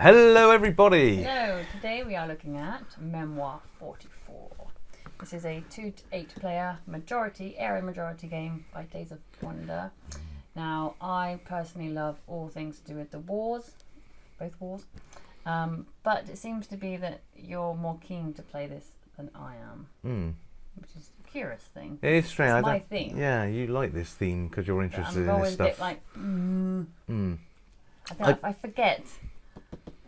Hello everybody! Hello, today we are looking at Memoir 44. This is a 2 to 8 player area majority game by Days of Wonder. Now, I personally love all things to do with the wars, both wars, but it seems to be that you're more keen to play this than I am, which is a curious thing. It is strange. It's my theme. Yeah, you like this theme because you're interested in I'm this always a stuff. bit like, I forget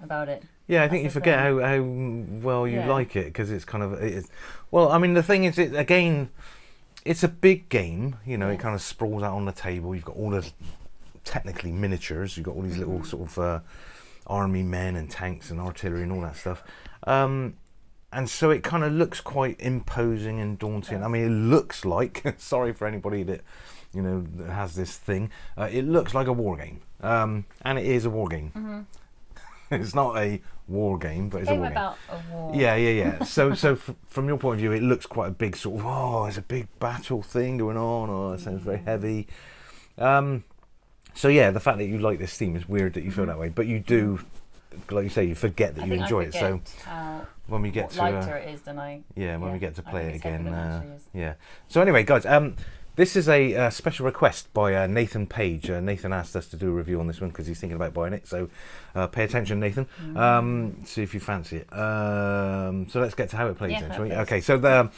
about it. Yeah, I think you forget how well you like it because it's kind of well. I mean, the thing is, it's a big game. You know, it kind of sprawls out on the table. You've got all the technically miniatures. You've got all these little sort of army men and tanks and artillery and all that stuff. And so it kind of looks quite imposing and daunting. Yes. I mean, it looks like, sorry for anybody that, you know, that has this thing, it looks like a war game. And it is a war game. It's not a war game, but it's a war game. About a war. Yeah. So from your point of view, it looks quite a big sort of, it's a big battle thing going on. Oh, it sounds very heavy. So yeah, the fact that you like this theme is weird that you feel that way, but you do, like you say, you forget that you enjoy it. So when we get to lighter it is than when we get to play it again, So anyway, guys, this is a special request by Nathan Page. Nathan asked us to do a review on this one because he's thinking about buying it. So pay attention, Nathan. See if you fancy it. So let's get to how it plays then, shall we? Okay, so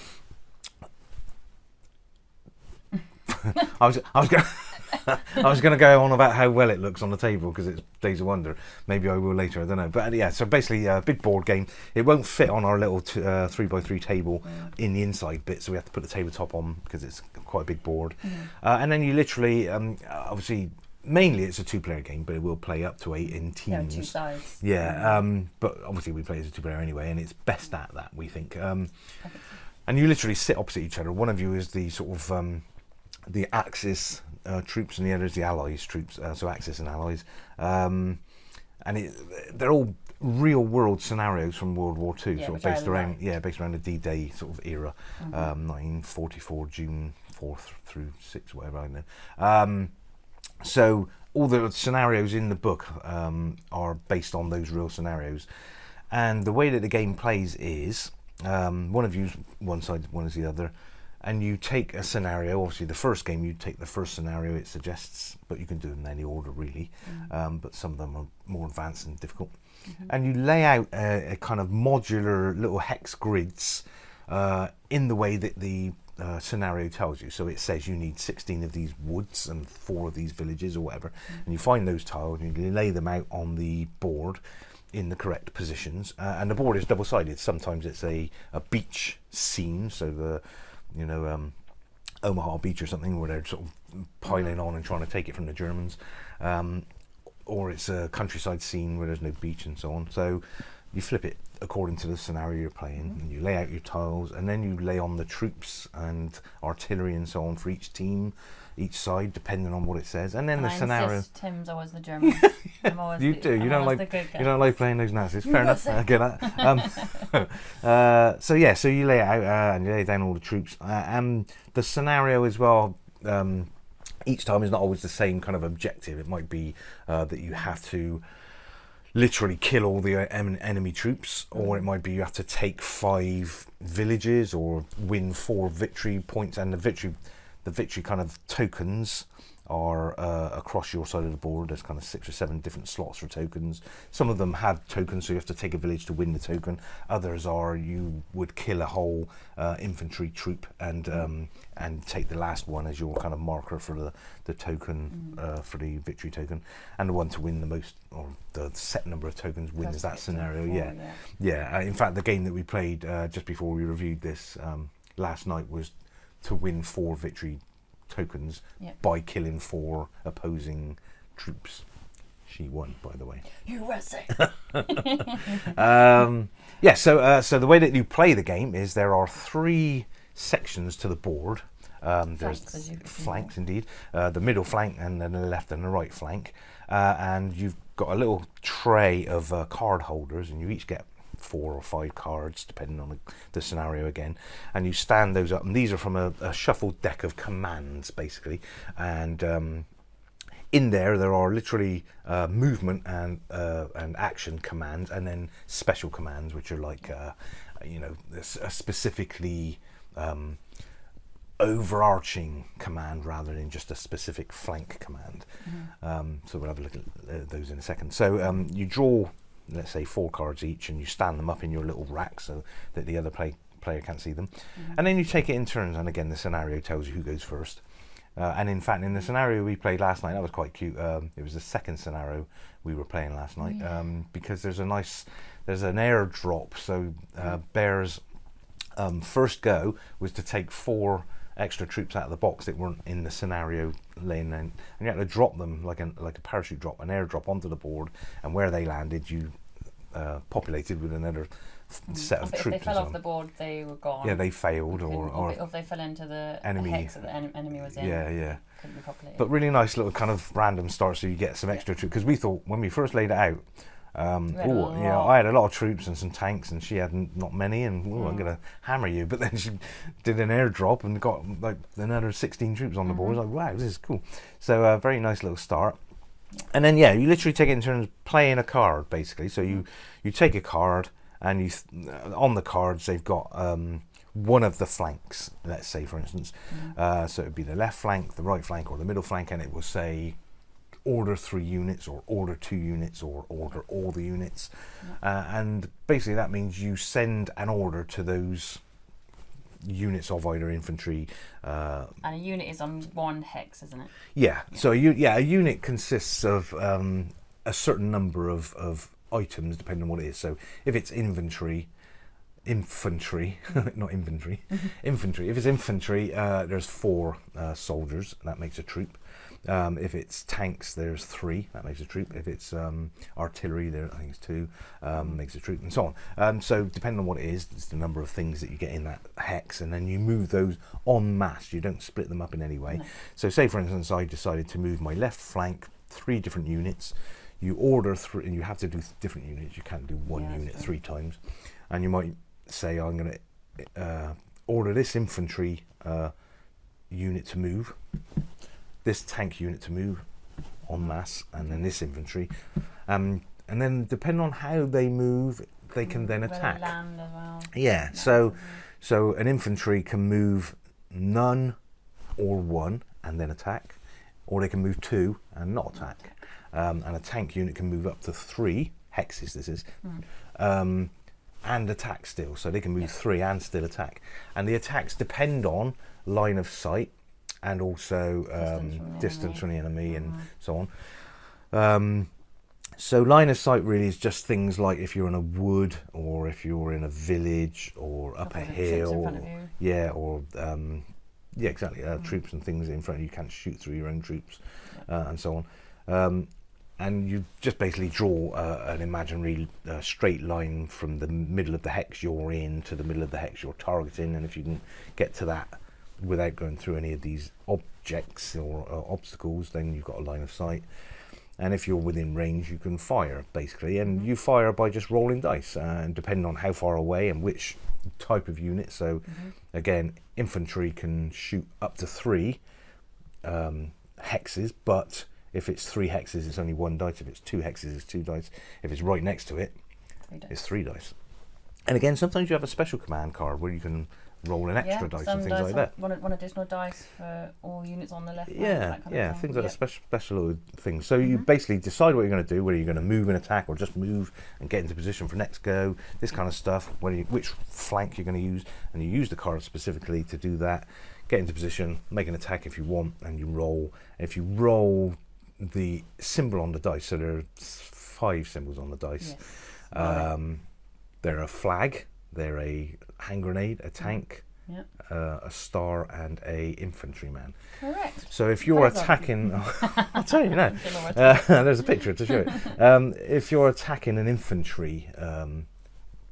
I was going to go on about how well it looks on the table because it's Days of Wonder. Maybe I will later, I don't know. But yeah, so basically a big board game. It won't fit on our little 3x3 table in the inside bit, so we have to put the tabletop on because it's quite a big board. And then you literally, obviously, mainly it's a 2-player game, but it will play up to 8 in teams. 2 sides. Yeah, but obviously we play as a 2-player anyway, and it's best at that, we think. And you literally sit opposite each other. One of you is the sort of the Axis troops, and the other is the Allies troops, so Axis and Allies. And they're all real-world scenarios from World War II, sort of based around the D-Day sort of era, 1944, June 4th through 6th, whatever, I don't know. So all the scenarios in the book are based on those real scenarios. And the way that the game plays is one of you's one side, one is the other. And you take a scenario, obviously the first game you take the first scenario it suggests, but you can do them in any order really, but some of them are more advanced and difficult. And you lay out a kind of modular little hex grids in the way that the scenario tells you. So it says you need 16 of these woods and 4 of these villages or whatever, and you find those tiles and you lay them out on the board in the correct positions, and the board is double-sided. Sometimes it's a beach scene, so the Omaha Beach or something where they're sort of piling on and trying to take it from the Germans, or it's a countryside scene where there's no beach and so on. So you flip it according to the scenario you're playing, and you lay out your tiles, and then you lay on the troops and artillery and so on for each team, each side, depending on what it says, and then the scenario. Tim's always the German. You don't like playing those Nazis. Fair enough. I get that. So you lay it out and you lay down all the troops, and the scenario as well. Each time is not always the same kind of objective. It might be that you have to literally kill all the enemy troops, or it might be you have to take 5 villages or win 4 victory points, and the victory kind of tokens are across your side of the board. There's kind of 6 or 7 different slots for tokens. Some of them have tokens, so you have to take a village to win the token. Others are you would kill a whole infantry troop and take the last one as your kind of marker for the token, for the victory token, and the one to win the most, or the set number of tokens wins that scenario. In fact, the game that we played just before we reviewed this last night was to win 4 victory tokens by killing 4 opposing troops. She won, by the way. USA. So the way that you play the game is there are 3 sections to the board. There's flanks, indeed. The middle flank, and then the left and the right flank. And you've got a little tray of card holders, and you each get 4 or 5 cards depending on the scenario again, and you stand those up, and these are from a shuffled deck of commands basically, and in there are literally movement and action commands, and then special commands, which are like a specifically overarching command rather than just a specific flank command. So we'll have a look at those in a second. So you draw, let's say, 4 cards each, and you stand them up in your little rack so that the other player can't see them. And then you take it in turns, and again the scenario tells you who goes first. And in fact, in the scenario we played last night, that was quite cute. It was the second scenario we were playing last night, because there's an airdrop. So Bear's first go was to take 4 extra troops out of the box that weren't in the scenario laying in, and you had to drop them like a parachute drop, an airdrop onto the board, and where they landed, you populated with another set of troops. If they fell off the board, they were gone. Yeah, they failed, or if they fell into the enemy hex that the enemy was in. Yeah. Couldn't be populated. But really nice little kind of random start, so you get some extra troops. Because we thought when we first laid it out, I had a lot of troops and some tanks, and she had not many, and I'm going to hammer you. But then she did an airdrop and got like another 16 troops on the board. I was like, wow, this is cool. So very nice little start. And then you literally take it in turns playing a card, basically. So you take a card, and on the cards they've got one of the flanks, let's say, for instance. So it would be the left flank, the right flank, or the middle flank, and it will say order 3 units, or order 2 units, or order all the units. And basically that means you send an order to those units of either infantry. And a unit is on 1 hex, isn't it? Yeah. So a unit consists of a certain number of items, depending on what it is. So if it's infantry, not inventory, infantry. If it's infantry, there's 4 soldiers. That makes a troop. If it's tanks, there's 3. That makes a troop. If it's artillery, I think it's 2. Makes a troop, and so on. So depending on what it is, it's the number of things that you get in that hex, and then you move those en masse. You don't split them up in any way. No. So say, for instance, I decided to move my left flank 3 different units. You order 3, and you have to do different units. You can't do one unit 3 times. And you might say, I'm going to order this infantry unit to move, this tank unit to move en masse, and then this infantry, and then depending on how they move, they can then attack. They land as well. Yeah, so an infantry can move none or 1 and then attack, or they can move 2 and not attack. And a tank unit can move up to 3 hexes. This is. And attack still, so they can move 3 and still attack. And the attacks depend on line of sight, and also distance from the enemy, and so on. So line of sight really is just things like if you're in a wood, or if you're in a village, or up a hill, exactly, troops and things in front of you. You can't shoot through your own troops, and so on. And you just basically draw an imaginary straight line from the middle of the hex you're in to the middle of the hex you're targeting, and if you can get to that without going through any of these objects or obstacles, then you've got a line of sight. And if you're within range, you can fire, basically, and you fire by just rolling dice, and depending on how far away and which type of unit. So again, infantry can shoot up to 3 hexes, but if it's 3 hexes, it's only 1 dice. If it's 2 hexes, it's 2 dice. If it's right next to it, it's 3 dice. And again, sometimes you have a special command card where you can roll an extra dice and things like that. One additional dice for all units on the left. Things like special things. So you basically decide what you're going to do, whether you're going to move and attack, or just move and get into position for next go, this kind of stuff, which flank you're going to use, and you use the card specifically to do that. Get into position, make an attack if you want, and you roll. If you roll the symbol on the dice, so there are 5 symbols on the dice. They're a flag, they're a hand grenade, a tank, a star, and a infantryman. Correct. So if you're attacking, I'll tell you now. There's a picture to show it. If you're attacking an infantry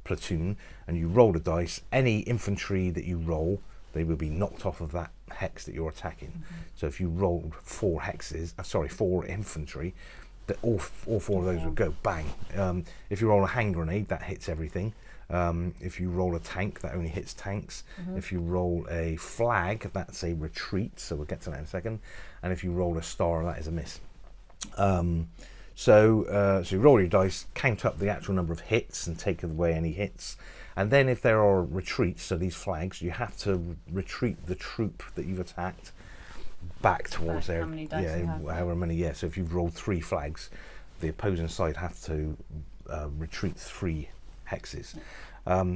platoon and you roll the dice, any infantry that you roll, they will be knocked off of that hex that you're attacking. So if you rolled 4 infantry, that all 4 of those would go bang. If you roll a hand grenade, that hits everything. If you roll a tank, that only hits tanks. If you roll a flag, that's a retreat, so we'll get to that in a second. And if you roll a star, that is a miss. So you roll your dice, count up the actual number of hits, and take away any hits. And then, if there are retreats, so these flags, you have to retreat the troop that you've attacked back towards How their many dice you have. however many. Yeah. So if you've rolled 3 flags, the opposing side have to retreat 3 hexes.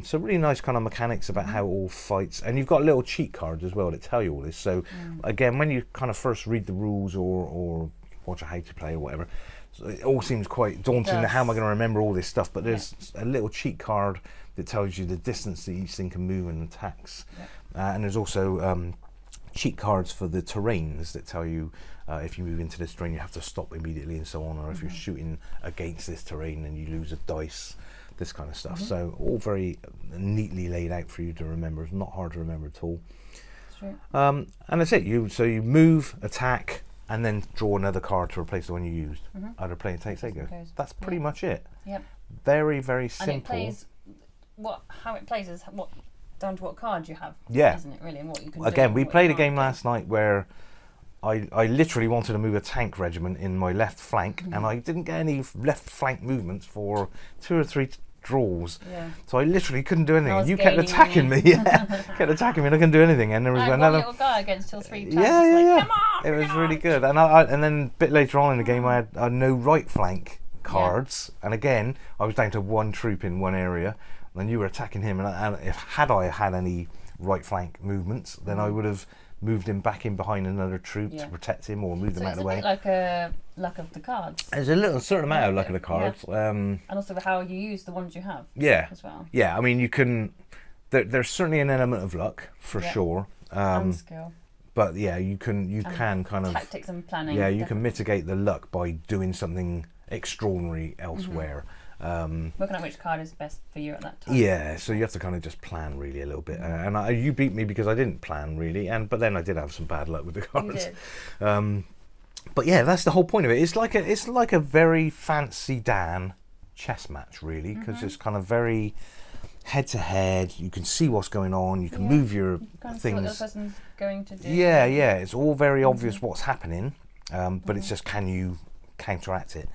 So really nice kind of mechanics about how it all fights, and you've got little cheat cards as well that tell you all this. So again, when you kind of first read the rules or watch a how to play or whatever, it all seems quite daunting. How am I going to remember all this stuff? But there's a little cheat card that tells you the distance that each thing can move and attacks, and there's also cheat cards for the terrains that tell you if you move into this terrain you have to stop immediately and so on, or if you're shooting against this terrain and you lose a dice, this kind of stuff. So all very neatly laid out for you to remember. It's not hard to remember at all. And that's it. You move, attack, and then draw another card to replace the one you used. Either play and take go. That's pretty much it. Yep. Very, very simple. And it plays how it plays is down to what cards you have. Yeah. Isn't it really? And what you can Again, do. we played a game last night where I literally wanted to move a tank regiment in my left flank, and I didn't get any left flank movements for 2 or 3 draws. Yeah. So I literally couldn't do anything. was You kept gaining attacking me. Kept attacking me and I couldn't do anything. And there was One another little guy against till 3 times. Yeah. Come on, it was come really on. good. And then a bit later on in the game I had no right flank cards, and again I was down to 1 troop in one area, and you were attacking him, and if I had any right flank movements, then I would have moved him back in behind another troop to protect him, or moved him out of the way. It's a bit like a luck of the cards. There's a certain amount of luck of the cards. And also how you use the ones you have. Yeah. As well. Yeah, I mean you can. There's certainly an element of luck for sure. And skill. But yeah, you can kind of tactics and planning. Yeah, you can mitigate the luck by doing something extraordinary elsewhere. Working out which card is best for you at that time. Yeah, so you have to kind of just plan really a little bit. And you beat me because I didn't plan really, but then I did have some bad luck with the cards. You did. But yeah, that's the whole point of it. It's like a very fancy Dan chess match really, because it's kind of very head to head. You can see what's going on. You can move your Kind of things. see what the other person's going to do. Yeah. It's all very obvious what's happening, but it's just, can you counteract it?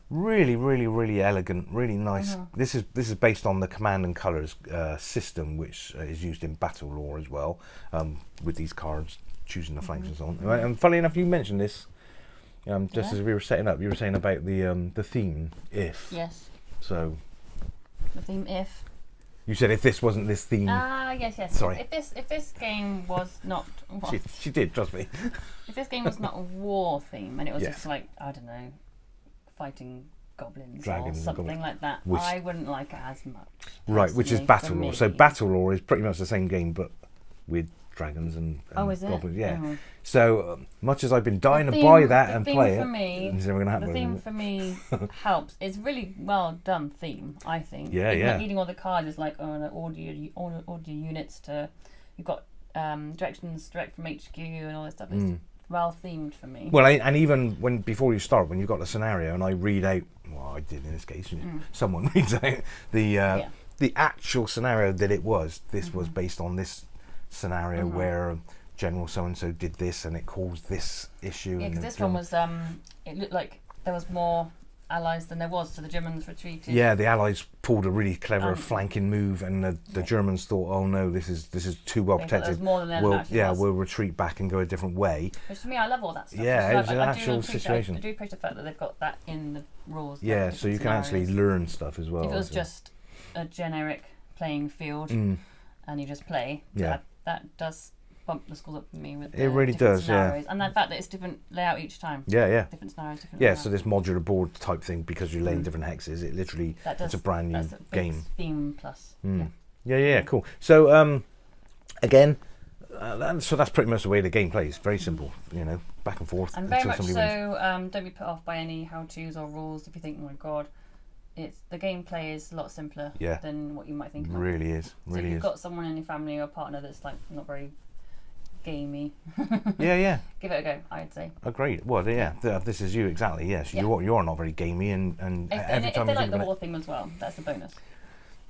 Really, really, really elegant, really nice. This is based on the Command and Colours system, which is used in Battle Lore as well, with these cards, choosing the flanks and so on. And funnily enough, you mentioned this just as we were setting up. You were saying about the theme, if. Yes. So. The theme, if. You said if this wasn't this theme. Yes. Sorry. If this game was not. She did, trust me. If this game was not a war theme and it was just like, I don't know, fighting goblins Dragons or and something goblins. like that, I wouldn't like it as much. Right, which is personally, Battle for Lore. me. So Battle Lore is pretty much the same game, but with dragons and is it? goblins. Yeah. Oh. So much as I've been dying to The buy theme- that the and theme play for it, me- it's never going to happen. The theme for me helps. It's really well done theme, I think. Yeah, Even yeah. like reading all the cards is like, order your units to. You've got directions direct from HQ and all this stuff. It's well themed for me. Well, and even before you start, when you've got the scenario, and I read out, well, I did in this case, someone reads out the actual scenario that it was. This was based on this scenario where General so and so did this, and it caused this issue. Yeah, and because this one was it looked like there was more allies than there was, so the Germans retreated. Yeah, the Allies pulled a really clever flanking move, and the Germans thought, "Oh no, this is too well They thought protected. there was more than there actually was. we'll retreat back and go a different way." Which to me, I love all that stuff. Yeah, Which it's I an do actual appreciate- situation. I do appreciate the fact that they've got that in the rules. like Yeah, the so you different can actually scenarios. learn stuff as well. If it was so. just a generic playing field and you just play, that does bump the scores up for me with It really different does, yeah. scenarios. And the fact that it's different layout each time. Yeah. Different scenarios, different Yeah, layout. so this modular board type thing, because you're laying different hexes, it literally it's a brand new that's a big game. theme plus. Yeah, cool. So again, so that's pretty much the way the game plays. Very simple, back and forth And very until much somebody wins. so, don't be put off by any how-tos or rules if you think, oh my god, the gameplay is a lot simpler than what you might think. Really is. So Really if you've is. got someone in your family or partner that's like not very gamey, Yeah. give it a go, I'd say. Agreed. Well, yeah, this is you exactly. Yes, you're not very gamey, and every If time they you like think the about war theme as well, that's a bonus.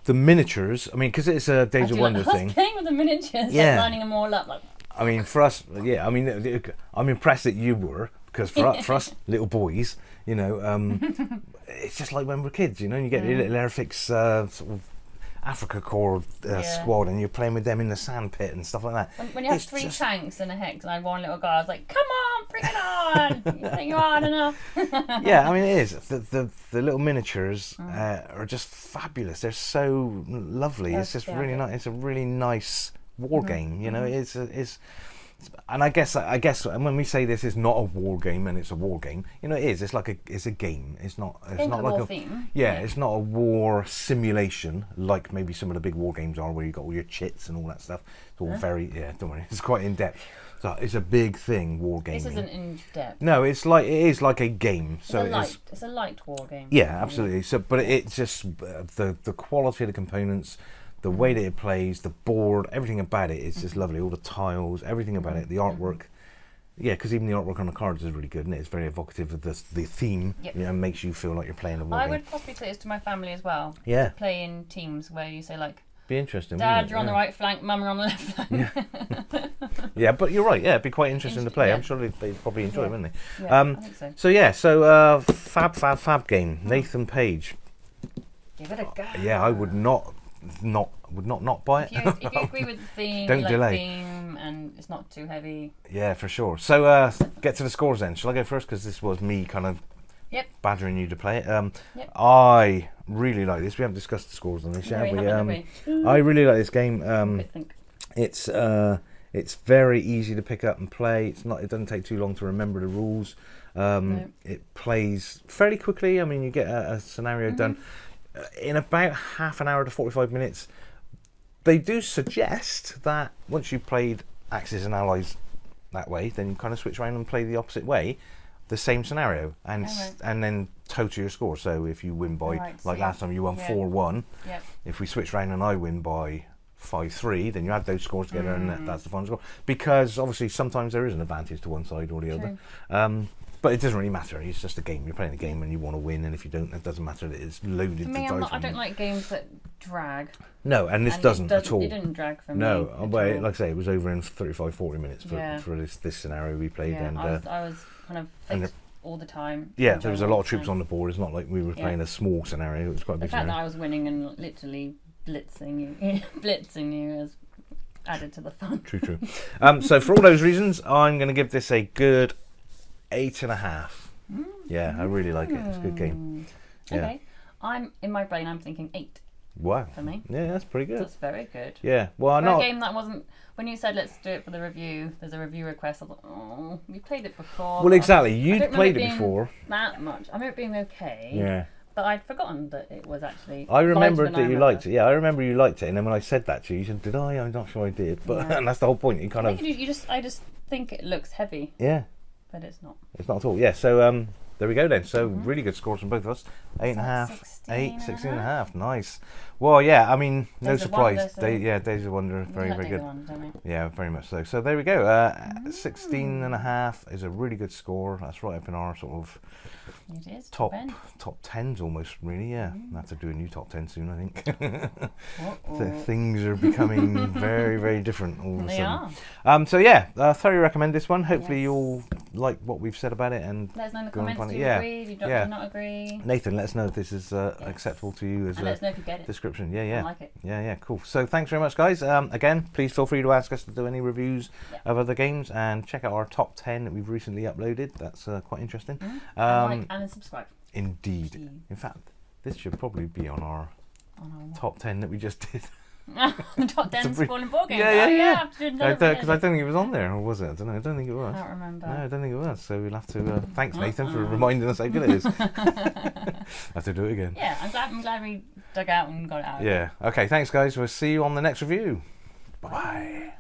the miniatures, I mean, because it's a Days of Wonder I was thing. playing with the miniatures, Yeah. like lining them all up. Like, I mean, for us, I'm impressed that you were, because for us little boys, you know, it's just like when we're kids, you know, you get your little Airfix sort of Africa Corps squad, and you're playing with them in the sand pit and stuff like that. When you have three tanks and a hex, and I had one little guy, I was like, "Come on, bring it on! You think you're hard enough?" Yeah, I mean it is. The little miniatures are just fabulous. They're so lovely. It's just really nice. It's a really nice war game. You know, it's. And I guess when we say this is not a war game and it's a war game, you know, it is. It's like it's a game. It's not like a theme. Yeah, it's not a war simulation like maybe some of the big war games are, where you got all your chits and all that stuff. It's all very don't worry. It's quite in depth. So it's a big thing, war gaming. This isn't in depth. No, it is like a game. So it's a light war game. Yeah, absolutely. So, but it's just the quality of the components, the way that it plays, the board, everything about it is just lovely. All the tiles, everything about it, the artwork. Yeah, because even the artwork on the cards is really good, and it's very evocative of the theme. Yep. You know, makes you feel like you're playing a war game. I would possibly say this to my family as well. Yeah. Play in teams where you say like, be interesting. Dad, you're on the right flank, Mum, you're on the left flank. Yeah. Yeah, but you're right. Yeah, it'd be quite interesting to play. Yeah. I'm sure they'd probably enjoy it, wouldn't they? Yeah, I think so. So yeah, fab game. Nathan Page. Give it a go. Yeah, I would not buy it. If you agree with the theme, Don't you like delay. theme, and it's not too heavy. Yeah, for sure. So get to the scores then. Shall I go first? Because this was me kind of badgering you to play it. I really like this. We haven't discussed the scores on this yet, have we? I really like this game. It's very easy to pick up and play. It doesn't take too long to remember the rules. It plays fairly quickly. I mean, you get a scenario done in about half an hour to 45 minutes. They do suggest that once you've played Axis and Allies that way, then you kind of switch around and play the opposite way, the same scenario, and then total your score. So if you win by, last time you won 4-1, if we switch around and I win by 5-3, then you add those scores together and that's the final score. Because obviously sometimes there is an advantage to one side or the other. But it doesn't really matter. It's just a game. You're playing a game and you want to win, and if you don't, it doesn't matter that it's loaded to dice. I don't like games that drag. No, and this doesn't at all. It didn't drag for me. No, but like I say, it was over in 35-40 minutes for this scenario we played. Yeah, and I was kind of fixed all the time. Yeah, there was a lot of troops on the board. It's not like we were playing a small scenario. It was quite a big scenario. The fact that I was winning and literally blitzing you is added to the fun. True. So for all those reasons, I'm going to give this a good 8.5. Yeah, I really like it. It's a good game. Yeah. Okay, in my brain I'm thinking 8. Wow. For me. Yeah, that's pretty good. That's very good. Yeah. Well, for a game that wasn't. When you said let's do it for the review, there's a review request. I thought, oh, we played it before. Well, exactly. You'd played it before. That much. I remember it being okay. Yeah. But I'd forgotten that it was actually. I remembered that you liked it. Yeah, I remember you liked it, and then when I said that to you, you said, "Did I? I'm not sure I did." But and that's the whole point. You kind of. I just think it looks heavy. Yeah. But it's not. It's not at all. Yeah. So there we go then. So really good scores from both of us. 8.5, 8, 16.5. Nice. Well, yeah. I mean, no surprise. Days of Wonder, very good. Yeah, very much so. So there we go. 16.5 is a really good score. That's right up in our sort of top 10s almost. Really, yeah. I have to do a new top 10 soon, I think. Things are becoming very, very different all of a sudden. So yeah, thoroughly recommend this one. Hopefully you'll like what we've said about it and let us know in the comments. Do you agree? Do you not agree? Nathan, let us know if this is acceptable to you as let us know if you get it. Description. Yeah. I like it. Yeah, cool. So thanks very much, guys. Again, please feel free to ask us to do any reviews of other games, and check out our top 10 that we've recently uploaded. That's quite interesting. Like and subscribe. Indeed. In fact, this should probably be on our top 10 that we just did. The top 10 spoiling board games. Yeah. Because I don't think it was on there, or was it? I don't know. I don't think it was. I don't remember. No, I don't think it was. So we'll have to. Thanks, Nathan, for reminding us how good it is. Have to do it again. Yeah, I'm glad we dug out and got it out. Yeah. Okay. Thanks, guys. We'll see you on the next review. Bye.